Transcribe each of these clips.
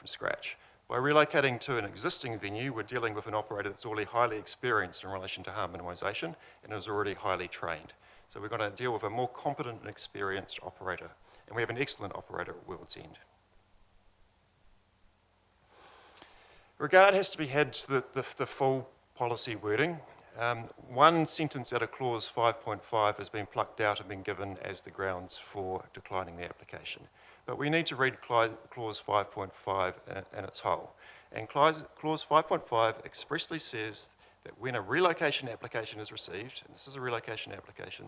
from scratch. By relocating to an existing venue, we're dealing with an operator that's already highly experienced in relation to harm minimisation and is already highly trained. So we're going to deal with a more competent and experienced operator. And we have an excellent operator at World's End. Regard has to be had to the full policy wording. One sentence out of clause 5.5 has been plucked out and been given as the grounds for declining the application. But we need to read clause 5.5 in its whole. And clause 5.5 expressly says that when a relocation application is received, and this is a relocation application,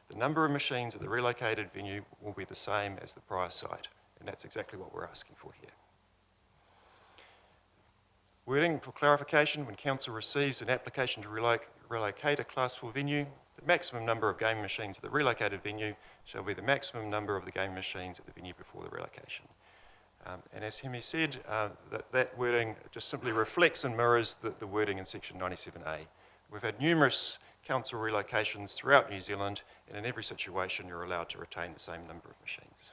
the number of machines at the relocated venue will be the same as the prior site. And that's exactly what we're asking for here. Wording for clarification: when council receives an application to relocate a Class 4 venue, the maximum number of gaming machines at the relocated venue shall be the maximum number of the gaming machines at the venue before the relocation. And as Hemi said, that wording just simply reflects and mirrors the wording in section 97A. We've had numerous council relocations throughout New Zealand, and in every situation you're allowed to retain the same number of machines.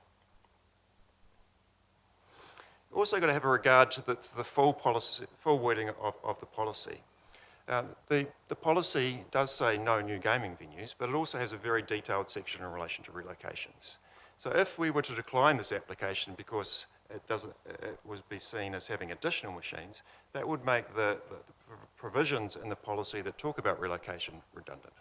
Also got to have a regard to the full wording of the policy. The policy does say no new gaming venues, but it also has a very detailed section in relation to relocations. So if we were to decline this application because it would be seen as having additional machines, that would make the provisions in the policy that talk about relocation redundant.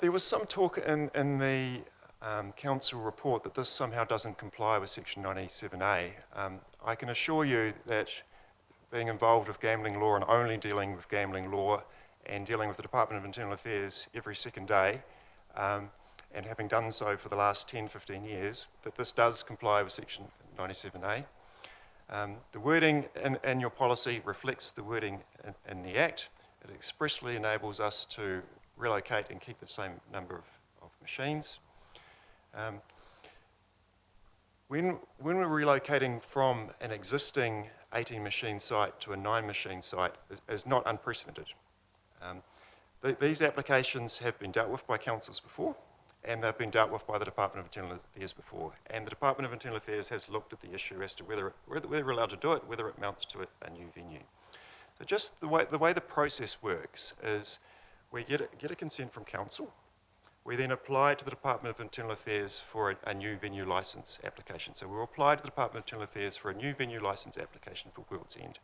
There was some talk in the council report that this somehow doesn't comply with section 97A. I can assure you that being involved with gambling law and only dealing with gambling law and dealing with the Department of Internal Affairs every second day, and having done so for the last 10, 15 years, that this does comply with section 97A. The wording in your policy reflects the wording in the Act. It expressly enables us to relocate and keep the same number of machines. When we're relocating from an existing 18 machine site to a 9 machine site is not unprecedented. These applications have been dealt with by councils before, and they've been dealt with by the Department of Internal Affairs before. And the Department of Internal Affairs has looked at the issue as to whether we're allowed to do it, whether it amounts to a new venue. So just the way the process works is we get a consent from council. We then apply to the Department of Internal Affairs for a new venue licence application. So we'll apply to the Department of Internal Affairs for a new venue licence application for World's End.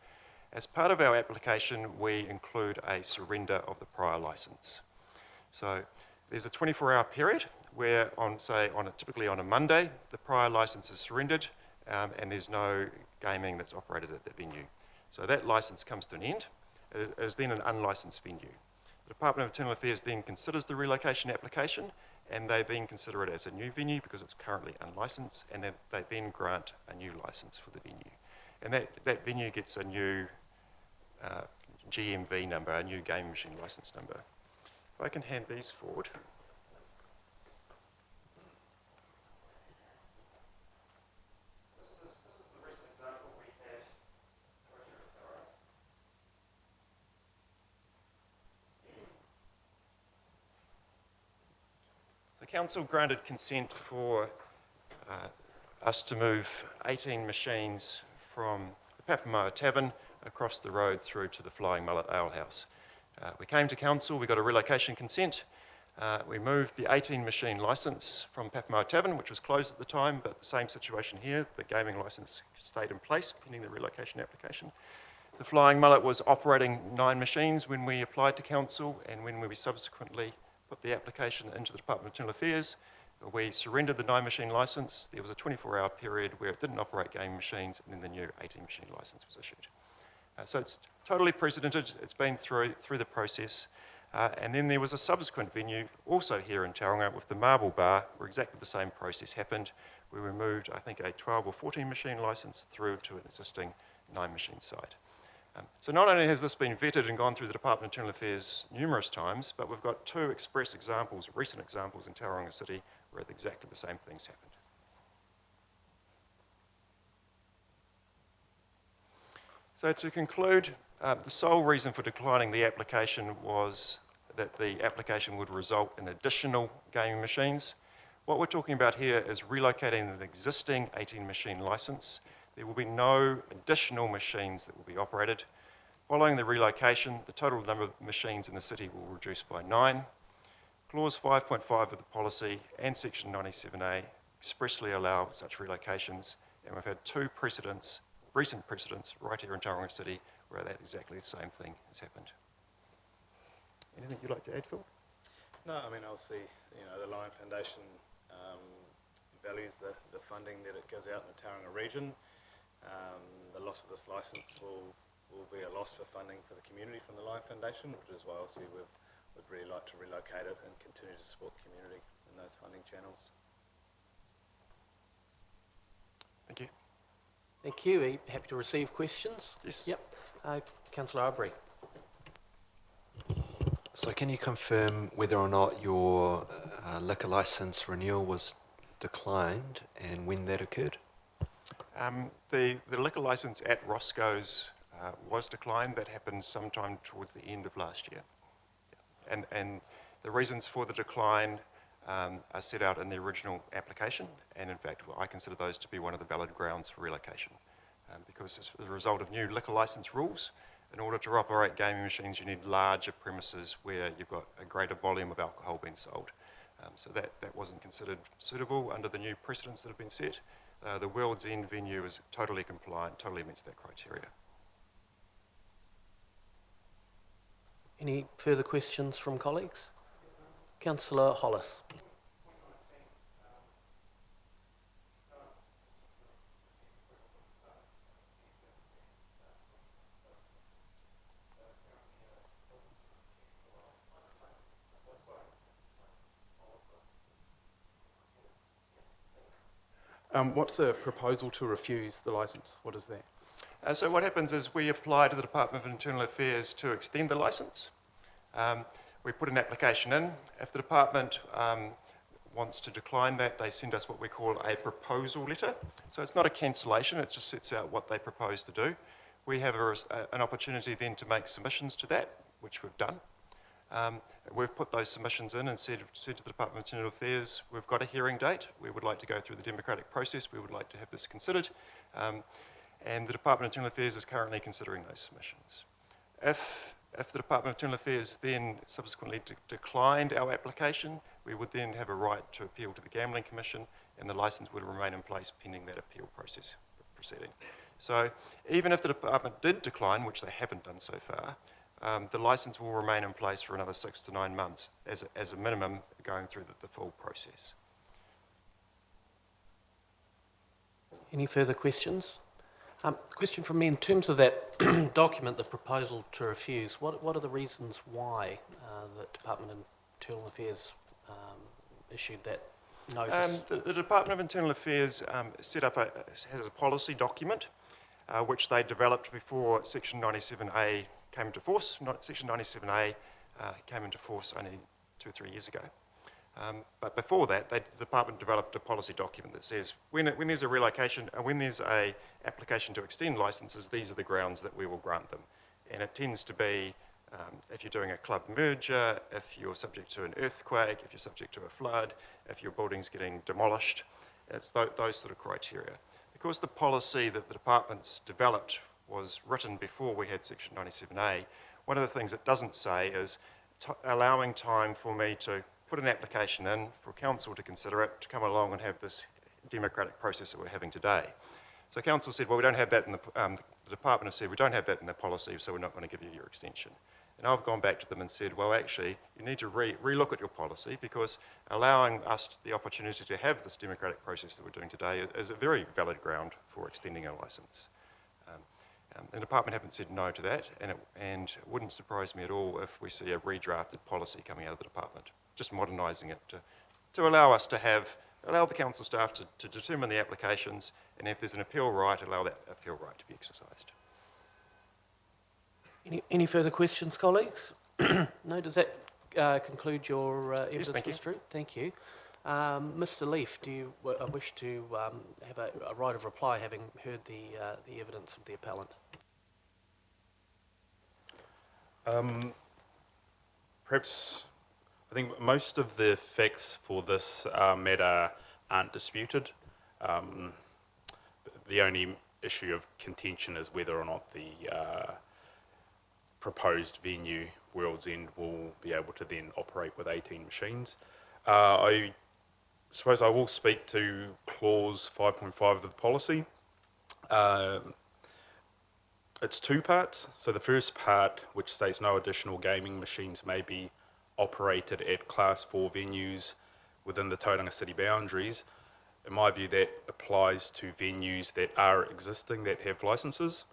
As part of our application, we include a surrender of the prior licence. So there's a 24-hour period where, typically on a Monday, the prior licence is surrendered and there's no gaming that's operated at that venue. So that licence comes to an end. It is then an unlicensed venue. The Department of Internal Affairs then considers the relocation application, and they then consider it as a new venue because it's currently unlicensed, and they then grant a new licence for the venue. And that venue gets a new GMV number, a new gaming machine licence number. If I can hand these forward. This is the recent example we had. The council granted consent for us to move 18 machines from the Papamoa Tavern across the road through to the Flying Mullet Alehouse. We came to council, we got a relocation consent. We moved the 18 machine licence from Papamoa Tavern, which was closed at the time, but the same situation here, the gaming licence stayed in place pending the relocation application. The Flying Mullet was operating 9 machines when we applied to council, and when we subsequently put the application into the Department of Internal Affairs, we surrendered the 9 machine licence. There was a 24-hour period where it didn't operate gaming machines, and then the new 18 machine licence was issued. So it's totally precedented. It's been through the process. And then there was a subsequent venue, also here in Tauranga, with the Marble Bar, where exactly the same process happened. We removed, I think, a 12 or 14 machine licence through to an existing 9 machine site. So not only has this been vetted and gone through the Department of Internal Affairs numerous times, but we've got 2 express examples, recent examples in Tauranga City, where exactly the same things happened. So to conclude, the sole reason for declining the application was that the application would result in additional gaming machines. What we're talking about here is relocating an existing 18 machine licence. There will be no additional machines that will be operated. Following the relocation, the total number of machines in the city will reduce by 9. Clause 5.5 of the policy and Section 97A expressly allow such relocations, and we've had two recent precedents right here in Tauranga City where that exactly the same thing has happened. Anything you'd like to add, Phil? No, I mean, obviously, the Lion Foundation values the funding that it gives out in the Tauranga region. The loss of this licence will be a loss for funding for the community from the Lion Foundation, which is why obviously we'd really like to relocate it and continue to support the community in those funding channels. Thank you. Thank you. Are you happy to receive questions? Yes. Yep. Councillor Aubrey. So can you confirm whether or not your liquor licence renewal was declined and when that occurred? The liquor licence at Roscoe's was declined. That happened sometime towards the end of last year. And the reasons for the decline are set out in the original application, and in fact I consider those to be one of the valid grounds for relocation. Because as a result of new liquor licence rules, in order to operate gaming machines you need larger premises where you've got a greater volume of alcohol being sold. So that wasn't considered suitable under the new precedents that have been set. The World's End venue is totally compliant, totally meets that criteria. Any further questions from colleagues? Councillor Hollis. What's a proposal to refuse the licence? What is that? So what happens is we apply to the Department of Internal Affairs to extend the licence. We put an application in. If the department wants to decline that, they send us what we call a proposal letter. So it's not a cancellation, it just sets out what they propose to do. We have an opportunity then to make submissions to that, which we've done. We've put those submissions in and said to the Department of Internal Affairs, we've got a hearing date, we would like to go through the democratic process, we would like to have this considered. And the Department of Internal Affairs is currently considering those submissions. If the Department of Internal Affairs then subsequently declined our application, we would then have a right to appeal to the Gambling Commission, and the licence would remain in place pending that appeal process proceeding. So even if the department did decline, which they haven't done so far, the licence will remain in place for another 6 to 9 months as a minimum going through the full process. Any further questions? Question from me, in terms of that document, the proposal to refuse, what are the reasons why the Department of Internal Affairs issued that notice? The Department of Internal Affairs has a policy document which they developed before Section 97A came into force. Section 97A came into force only 2 or 3 years ago. But before that, the department developed a policy document that says when there's a relocation, when there's a application to extend licences, these are the grounds that we will grant them. And it tends to be if you're doing a club merger, if you're subject to an earthquake, if you're subject to a flood, if your building's getting demolished, it's those sort of criteria. Because the policy that the department's developed was written before we had Section 97A, one of the things it doesn't say is allowing time for me to put an application in for council to consider it, to come along and have this democratic process that we're having today. So council said, well, we don't have that in the department has said, we don't have that in the policy, so we're not going to give you your extension. And I've gone back to them and said, well, actually, you need to re-look at your policy, because allowing us the opportunity to have this democratic process that we're doing today is a very valid ground for extending our licence. The department haven't said no to that, and it wouldn't surprise me at all if we see a redrafted policy coming out of the department, just modernising it to allow the council staff to determine the applications, and if there's an appeal right, allow that appeal right to be exercised. Any further questions, colleagues? No, does that conclude your evidence? Yes, thank you. Mr. Thank you. Mr. Leaf, do you wish to have a right of reply, having heard the evidence of the appellant? Perhaps think most of the facts for this matter aren't disputed. The only issue of contention is whether or not the proposed venue, World's End, will be able to then operate with 18 machines. I suppose I will speak to clause 5.5 of the policy. It's two parts. So the first part, which states no additional gaming machines may be operated at Class 4 venues within the Tauranga city boundaries. In my view, that applies to venues that are existing, that have licenses,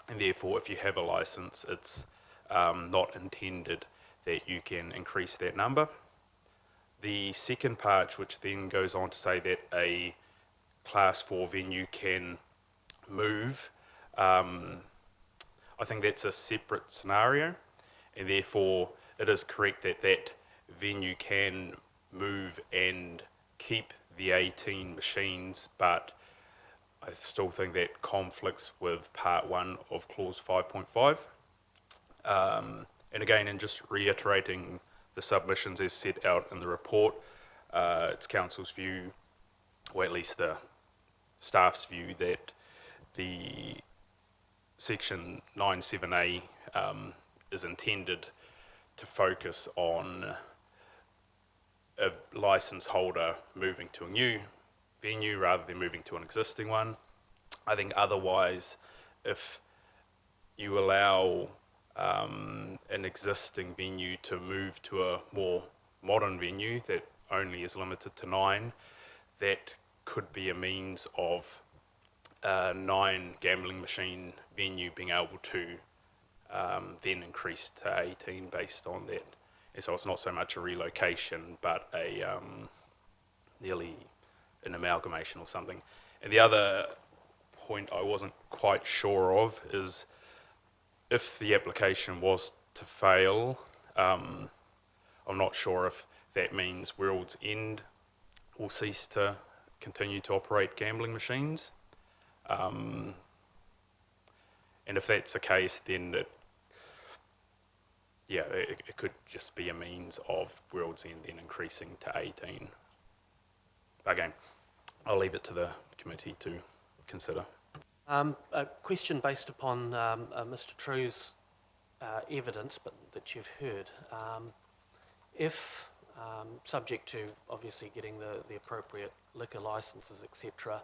and therefore if you have a license, it's not intended that you can increase that number. The second part, which then goes on to say that a Class 4 venue can move, I think that's a separate scenario, and therefore it is correct that that venue can move and keep the 18 machines, but I still think that conflicts with part 1 of clause 5.5. And again, in just reiterating the submissions as set out in the report, it's council's view, or at least the staff's view, that the section 97A is intended to focus on a license holder moving to a new venue rather than moving to an existing one. I think otherwise, if you allow an existing venue to move to a more modern venue that only is limited to 9, that could be a means of a 9 gambling machine venue being able to then increase to 18 based on that. And so it's not so much a relocation, but a nearly an amalgamation or something. And the other point I wasn't quite sure of is if the application was to fail, I'm not sure if that means World's End will cease to continue to operate gambling machines. And if that's the case, then it could just be a means of World's End then increasing to 18. Again, I'll leave it to the committee to consider. A question based upon Mr. True's evidence, but that you've heard. If, subject to obviously getting the appropriate liquor licences, etc.,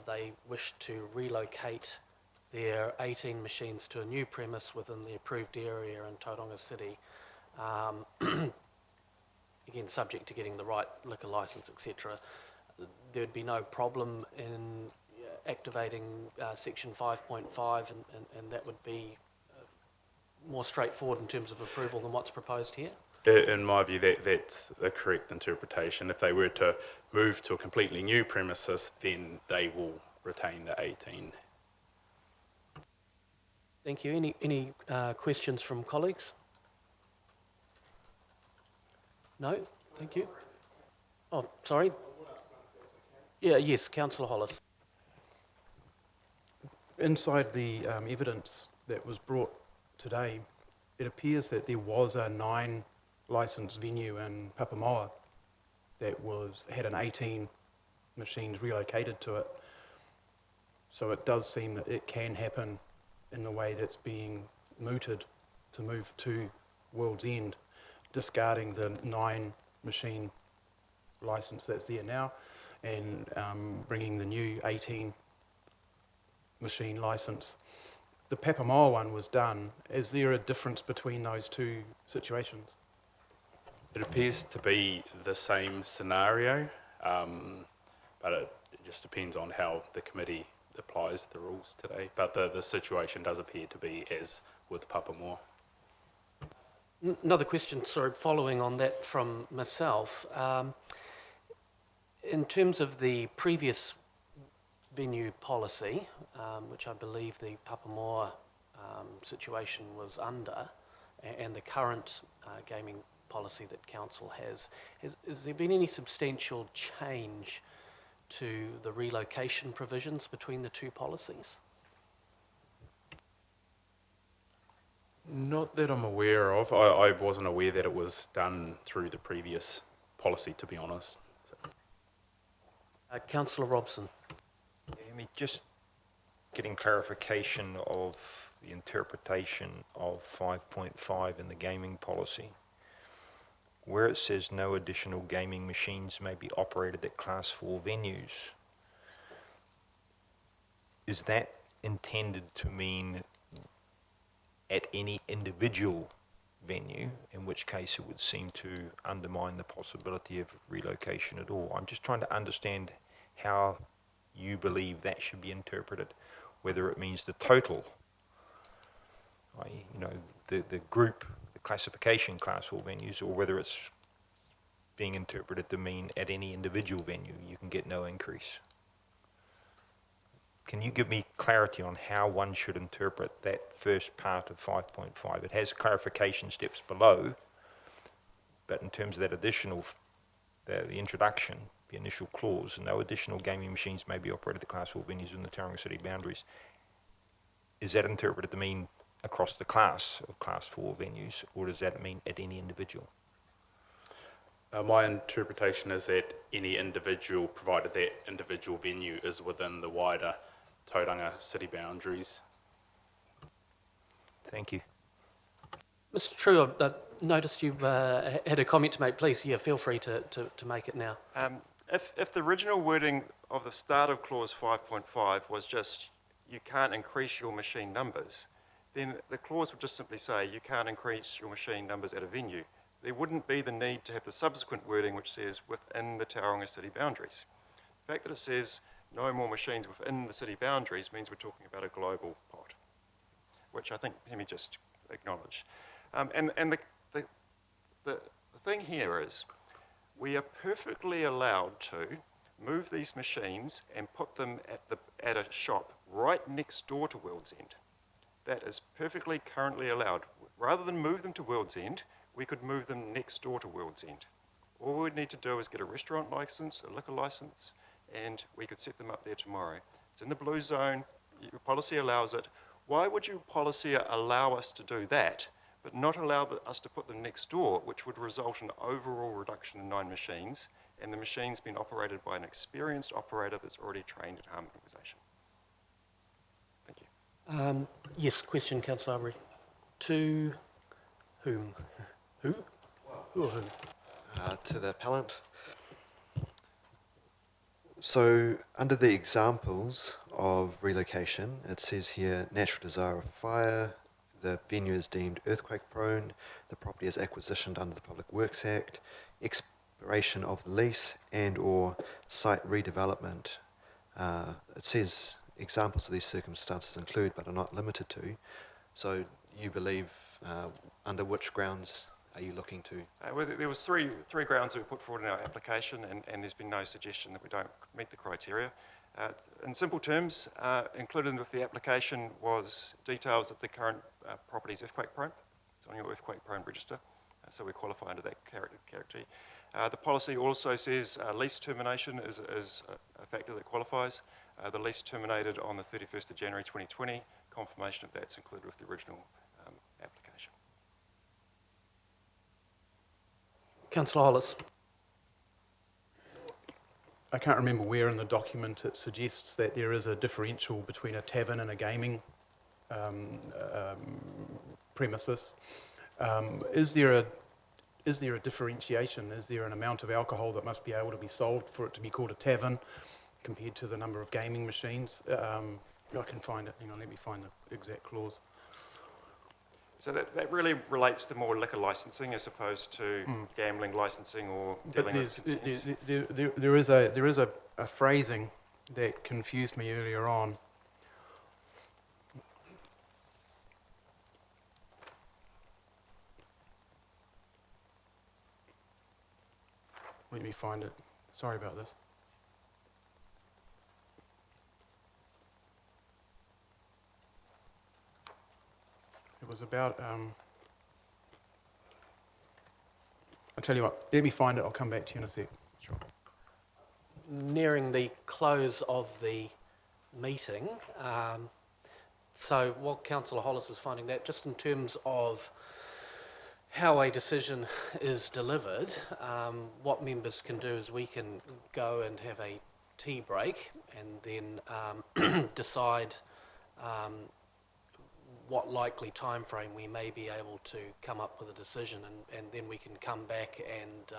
they wish to relocate their 18 machines to a new premise within the approved area in Tauranga City, again subject to getting the right liquor licence, etc., there'd be no problem in activating section 5.5 and that would be more straightforward in terms of approval than what's proposed here? In my view, that's the correct interpretation. If they were to move to a completely new premises, then they will retain the 18. Thank you. Any questions from colleagues? No? Thank you. Oh, sorry. Yeah, yes, Councillor Hollis. Inside the evidence that was brought today, it appears that there was a 9 licensed venue in Papamoa that had an 18 machines relocated to it. So it does seem that it can happen in the way that's being mooted to move to World's End, discarding the 9 machine license that's there now and bringing the new 18 machine license. The Papamoa one was done. Is there a difference between those two situations? It appears to be the same scenario, but it just depends on how the committee applies the rules today. But the situation does appear to be as with Papamoa. Another question, sorry, following on that from myself. In terms of the previous venue policy, which I believe the Papamoa situation was under, and the current gaming policy that council has there been any substantial change to the relocation provisions between the two policies? Not that I'm aware of. I wasn't aware that it was done through the previous policy, to be honest. Councillor Robson. Just getting clarification of the interpretation of 5.5 in the gaming policy, where it says no additional gaming machines may be operated at Class 4 venues. Is that intended to mean at any individual venue, in which case it would seem to undermine the possibility of relocation at all? I'm just trying to understand how you believe that should be interpreted, whether it means the total, i.e., the group, the classification Class 4 venues, or whether it's being interpreted to mean at any individual venue you can get no increase. Can you give me clarity on how one should interpret that first part of 5.5? It has clarification steps below, but in terms of that additional, the introduction, the initial clause, no additional gaming machines may be operated at Class 4 venues within the Tauranga city boundaries. Is that interpreted to mean across the class of Class 4 venues, or does that mean at any individual? My interpretation is that any individual, provided that individual venue is within the wider Tauranga city boundaries. Thank you. Mr. True, I noticed you've had a comment to make. Please, yeah, feel free to make it now. If the original wording of the start of clause 5.5 was just you can't increase your machine numbers, then the clause would just simply say you can't increase your machine numbers at a venue. There wouldn't be the need to have the subsequent wording which says within the Tauranga city boundaries. The fact that it says no more machines within the city boundaries means we're talking about a global pot, which I think Hemi just acknowledged. And the thing here is we are perfectly allowed to move these machines and put them at a shop right next door to World's End. That is perfectly currently allowed. Rather than move them to World's End, we could move them next door to World's End. All we'd need to do is get a restaurant license, a liquor license, and we could set them up there tomorrow. It's in the blue zone, your policy allows it. Why would your policy allow us to do that, but not allow us to put them next door, which would result in an overall reduction in 9 machines, and the machines being operated by an experienced operator that's already trained in harm minimisation? Thank you. Yes, question, Councillor Aubrey. To whom? Who? Who or whom? To the appellant. So, under the examples of relocation, it says here natural desire of fire, the venue is deemed earthquake prone, the property is acquisitioned under the Public Works Act, expiration of the lease and or site redevelopment. It says examples of these circumstances include but are not limited to. So you believe under which grounds are you looking to? Well, there was three grounds that we put forward in our application, and there's been no suggestion that we don't meet the criteria. In simple terms, included with the application was details that the current property is earthquake prone. It's on your earthquake prone register, so we qualify under that category. The policy also says lease termination is a factor that qualifies. The lease terminated on the 31st of January 2020. Confirmation of that's included with the original application. Councillor Hollis. I can't remember where in the document it suggests that there is a differential between a tavern and a gaming premises. Is there a differentiation? Is there an amount of alcohol that must be able to be sold for it to be called a tavern compared to the number of gaming machines? I can find it. Hang on, let me find the exact clause. So that really relates to more liquor licensing as opposed to gambling licensing or But dealing with consents. there is a phrasing that confused me earlier on. Let me find it. Sorry about this. It was about, I'll tell you what, let me find it, I'll come back to you in a sec. Sure. Nearing the close of the meeting, So what Councillor Hollis is finding that just in terms of how a decision is delivered, what members can do is we can go and have a tea break and then decide what likely time frame we may be able to come up with a decision, and then we can come back and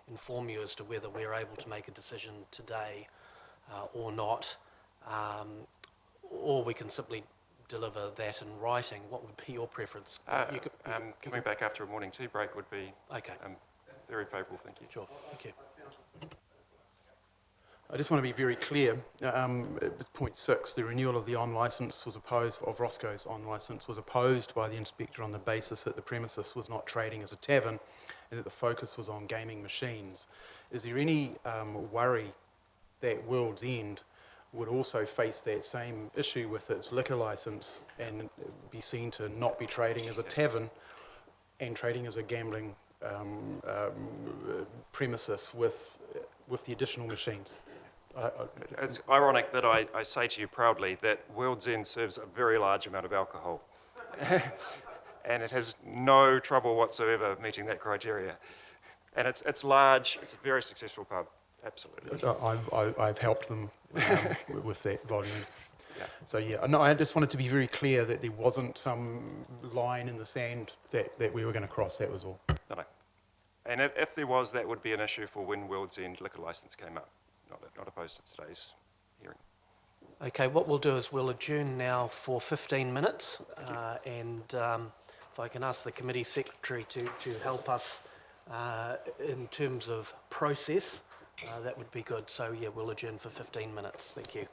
inform you as to whether we're able to make a decision today or not, or we can simply deliver that in writing. What would be your preference? Coming back after a morning tea break would be Okay, very favourable, thank you. sure, thank you. I just want to be very clear. Point 6, the renewal of the on-licence was opposed, of Roscoe's on-licence was opposed by the inspector on the basis that the premises was not trading as a tavern and that the focus was on gaming machines. Is there any worry that World's End would also face that same issue with its liquor licence and be seen to not be trading as a tavern and trading as a gambling premises with the additional machines? It's ironic that I say to you proudly that World's End serves a very large amount of alcohol. And it has no trouble whatsoever meeting that criteria. And it's large, it's a very successful pub, absolutely. I've helped them with that volume. Yeah. So yeah, no, I just wanted to be very clear that there wasn't some line in the sand that we were going to cross, that was all. No. And if there was, that would be an issue for when World's End liquor licence came up, not opposed to today's hearing. Okay, what we'll do is we'll adjourn now for 15 minutes, and if I can ask the committee secretary to help us in terms of process, that would be good. So yeah, we'll adjourn for 15 minutes. Thank you.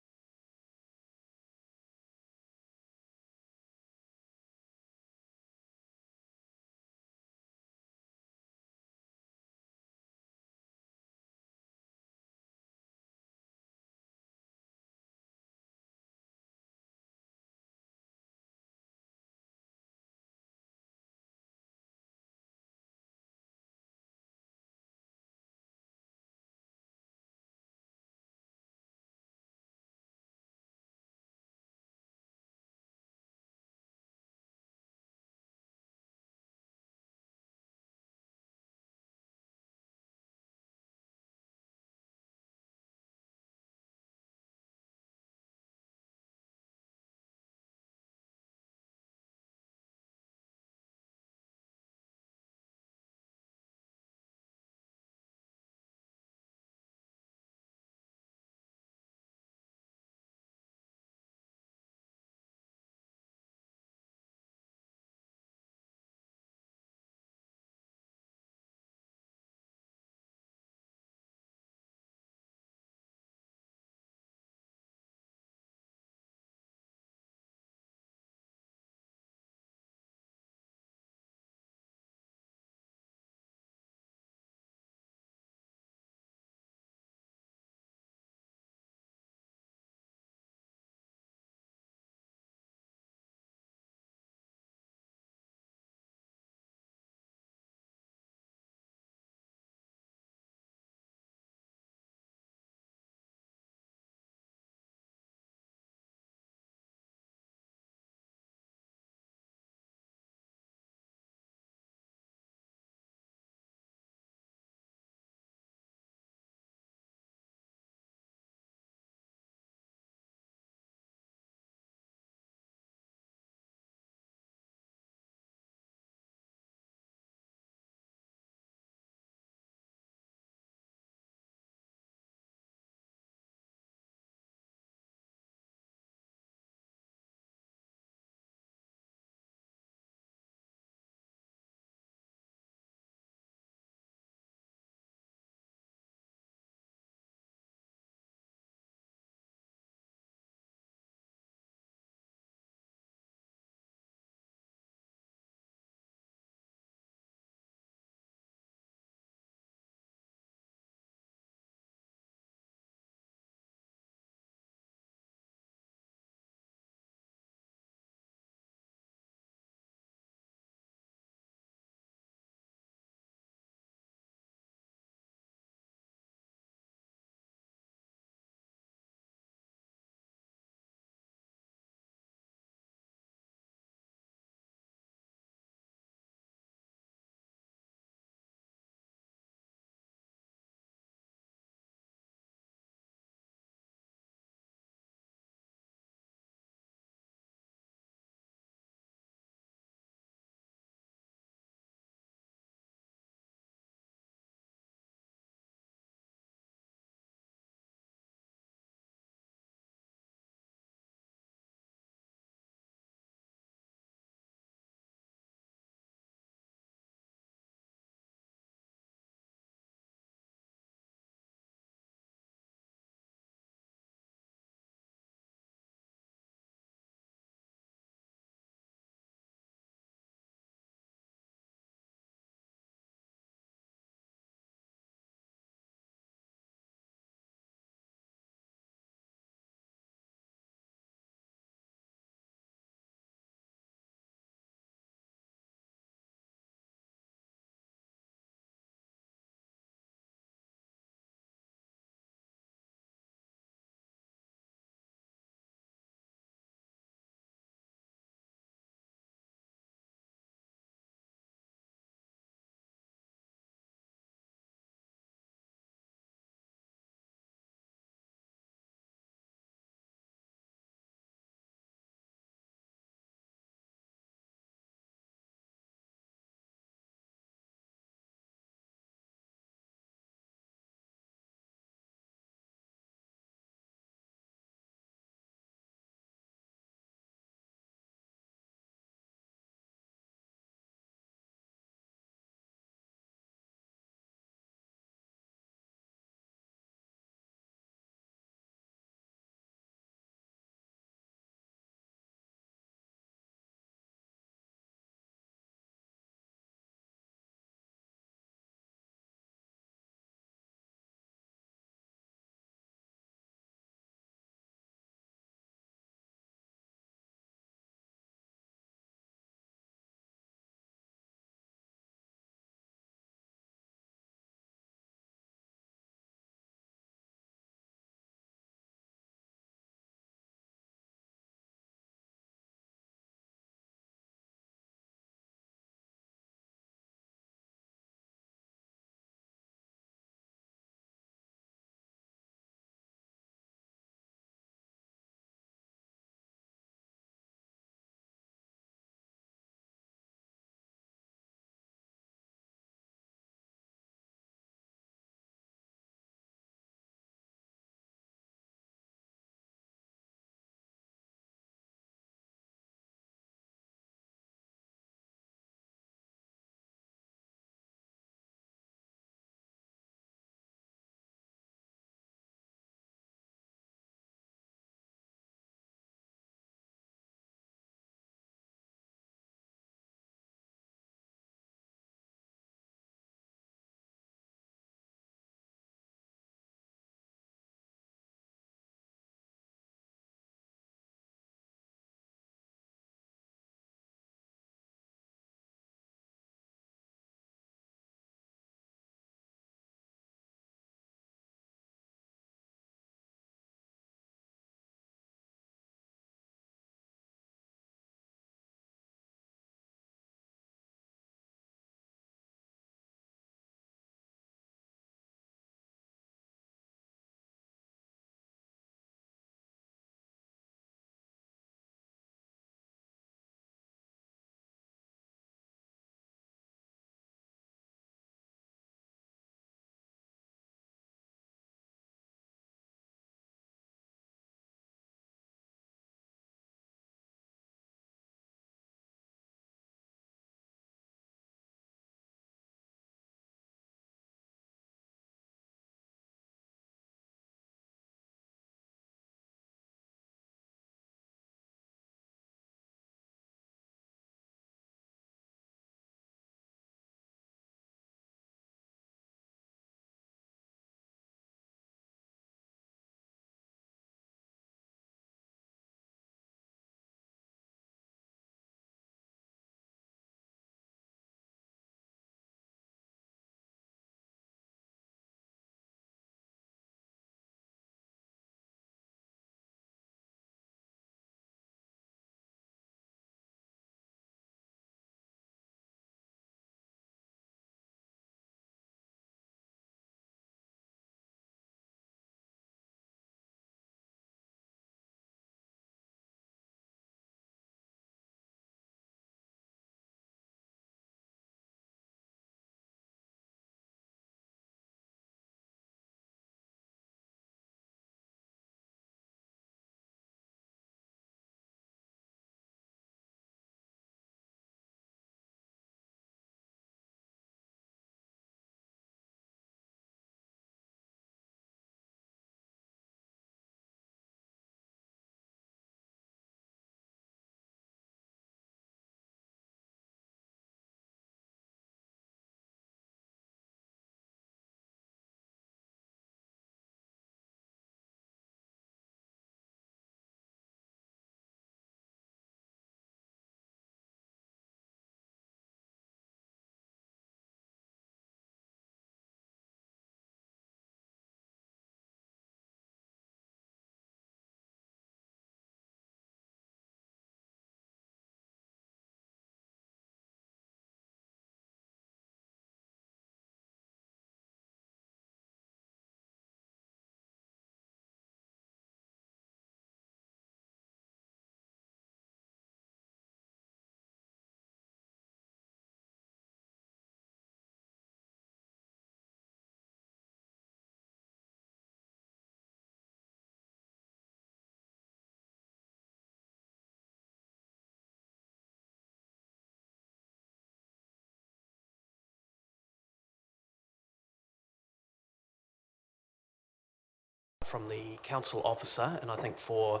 from the council officer, and I think for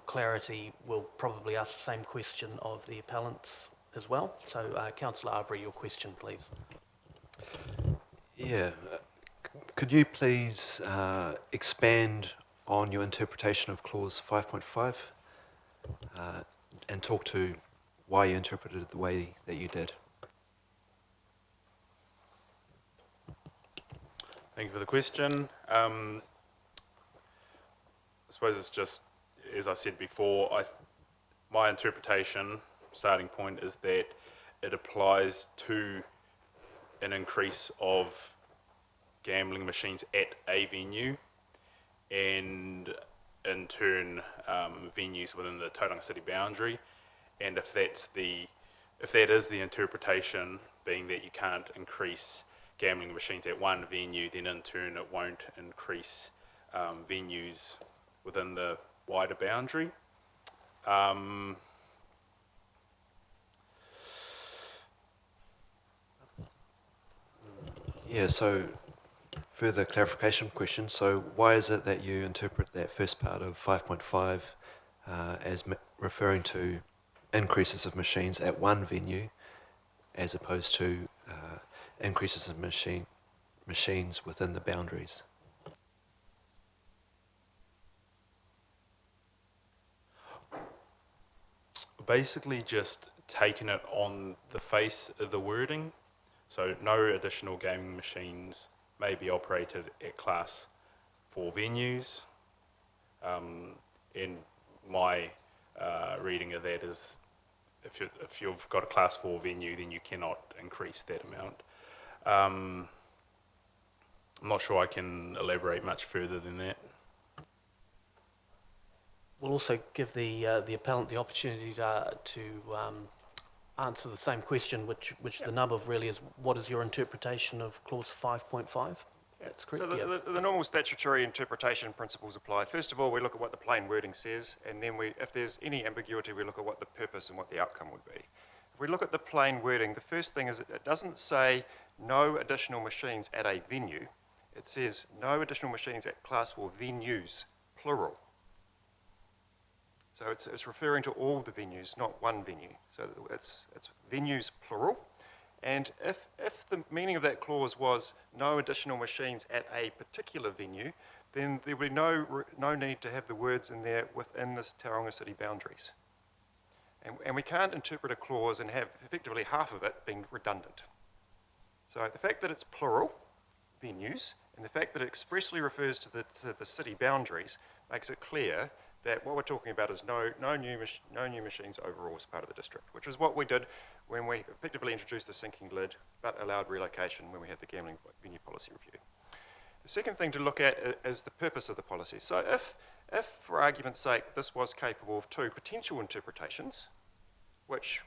clarity, we'll probably ask the same question of the appellants as well. So, Councillor Arbery, your question, please. Yeah. Could you please expand on your interpretation of clause 5.5 and talk to why you interpreted it the way that you did? Thank you for the question. I suppose it's just, as I said before, my interpretation, starting point, is that it applies to an increase of gambling machines at a venue, and in turn venues within the Tauranga City boundary. And if that is the interpretation, being that you can't increase gambling machines at one venue, then in turn it won't increase venues within the wider boundary. Yeah, so further clarification question. So why is it that you interpret that first part of 5.5 as referring to increases of machines at one venue as opposed to increases of machines within the boundaries? Basically just taking it on the face of the wording. So no additional gaming machines may be operated at Class 4 venues. And my reading of that is if you've got a Class 4 venue, then you cannot increase that amount. I'm not sure I can elaborate much further than that. We'll also give the appellant the opportunity to answer the same question, which the nub of really is, what is your interpretation of clause 5.5? That's correct. So the normal statutory interpretation principles apply. First of all, we look at what the plain wording says, and then if there's any ambiguity, we look at what the purpose and what the outcome would be. If we look at the plain wording, the first thing is it doesn't say no additional machines at a venue. It says no additional machines at Class 4 venues, plural. So it's referring to all the venues, not one venue. So it's venues plural. And if the meaning of that clause was no additional machines at a particular venue, then there would be no need to have the words in there within this Tauranga City boundaries. And we can't interpret a clause and have effectively half of it being redundant. So the fact that it's plural, venues, and the fact that it expressly refers to the city boundaries makes it clear that what we're talking about is no new machines overall as part of the district, which is what we did when we effectively introduced the sinking lid, but allowed relocation when we had the gambling venue policy review. The second thing to look at is the purpose of the policy. So if for argument's sake, this was capable of two potential interpretations, which,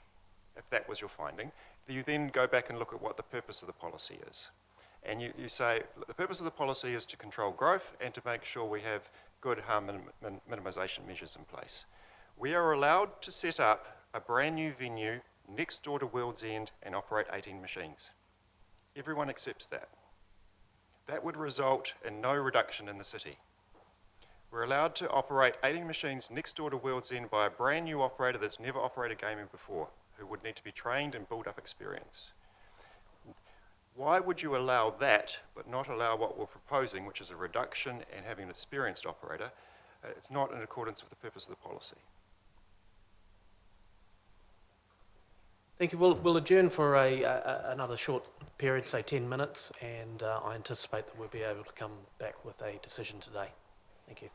if that was your finding, you then go back and look at what the purpose of the policy is. And you say, the purpose of the policy is to control growth and to make sure we have good harm minimisation measures in place. We are allowed to set up a brand new venue next door to World's End and operate 18 machines. Everyone accepts that. That would result in no reduction in the city. We're allowed to operate 18 machines next door to World's End by a brand new operator that's never operated gaming before, who would need to be trained and build up experience. Why would you allow that, but not allow what we're proposing, which is a reduction and having an experienced operator? It's not in accordance with the purpose of the policy. Thank you. We'll adjourn for another short period, say 10 minutes, and I anticipate that we'll be able to come back with a decision today. Thank you.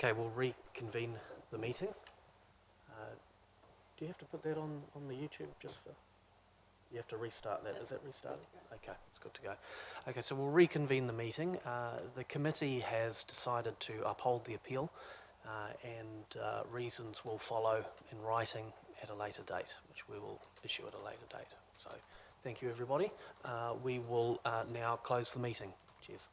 Okay, we'll reconvene the meeting. Do you have to put that on the YouTube just for... You have to restart that. Is that restarted? Okay, it's good to go. Okay, so we'll reconvene the meeting. The committee has decided to uphold the appeal, and reasons will follow in writing at a later date, which we will issue at a later date. So thank you, everybody. We will now close the meeting. Cheers.